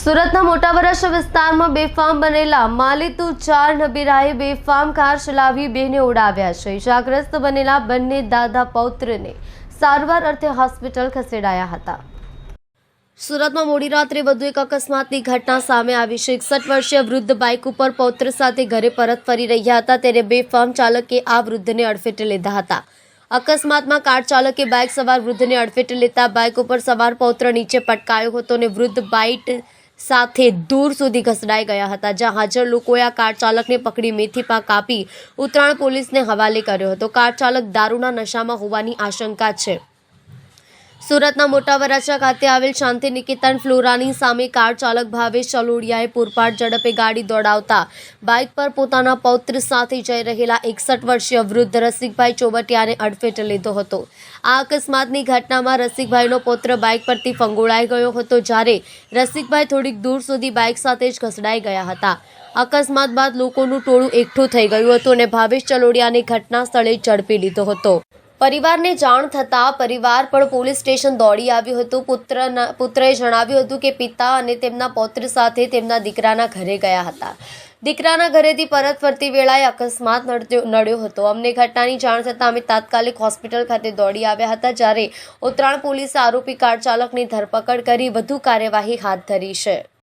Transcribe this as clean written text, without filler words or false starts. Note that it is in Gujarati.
સુરતના મોટા વરાછા વિસ્તારમાં બેફામ બનેલા માલિતુ ચાર નબીરાએ બેફામ કાર ચલાવી બેને ઉડાવ્યા છે। ઇજાગ્રસ્ત બનેલા બંને દાદા પૌત્રને સારવાર અર્થે હોસ્પિટલ ખસેડાયા હતા। સુરતમાં મોડી રાત્રે વધુ એક અકસ્માતની ઘટના સામે આવી છે। 61 વર્ષીય વૃદ્ધ બાઇક ઉપર પૌત્ર સાથે ઘરે પરત ફરી રહ્યા હતા ત્યારે બેફામ ચાલકે આ વૃદ્ધને અડફેટે લીધા હતા। અકસ્માતમાં કાર ચાલકે બાઇક સવાર વૃદ્ધને અડફેટે લેતા બાઇક ઉપર સવાર પૌત્ર નીચે પટકાયો હતો અને વૃદ્ધ બાઇક સાથે દૂર સુધી ઘસડાઈ ગયા હતા, જ્યાં હાજર લોકોએ આ કાર ચાલકને પકડી મેથી પાક આપી ઉત્તરાણ પોલીસને હવાલે કર્યો હતો। કાર ચાલક દારૂના નશામાં હોવાની આશંકા છે। સુરતના મોટા વરાછા ખાતે આવેલ શાંતિ નિકેતન ફ્લોરાની સામે કાર ચાલક ભાવેશ ચલોડિયાએ પૂરપાટ ઝડપે ગાડી દોડાવતા બાઇક પર પોતાના પૌત્ર સાથે જઈ રહેલા 61 વર્ષીય વૃદ્ધ રસિકભાઈ ચોબટિયાને અડફેટે લીધો હતો। આ અકસ્માતની ઘટનામાં રસિકભાઈનો પૌત્ર બાઇક પરથી ફંગોળાઈ ગયો હતો, જ્યારે રસિકભાઈ થોડીક દૂર સુધી બાઇક સાથે જ ઘસડાઈ ગયા હતા। અકસ્માત બાદ લોકોનું ટોળું એકઠું થઈ ગયું હતું અને ભાવેશ ચલોડિયાને ઘટના સ્થળે ઝડપી લીધો હતો। પરિવારને જાણ થતાં પરિવાર પણ પોલીસ સ્ટેશન દોડી આવ્યું હતું। પુત્રએ જણાવ્યું હતું કે પિતા અને તેમના પૌત્ર સાથે તેમના દીકરાના ઘરે ગયા હતા। દીકરાના ઘરેથી પરત ફરતી વેળાએ અકસ્માત નડ્યો હતો। અમને ઘટનાની જાણ થતાં અમે તાત્કાલિક હોસ્પિટલ ખાતે દોડી આવ્યા હતા, જ્યારે ઉત્તરાણ પોલીસે આરોપી કાર ચાલકની ધરપકડ કરી વધુ કાર્યવાહી હાથ ધરી છે।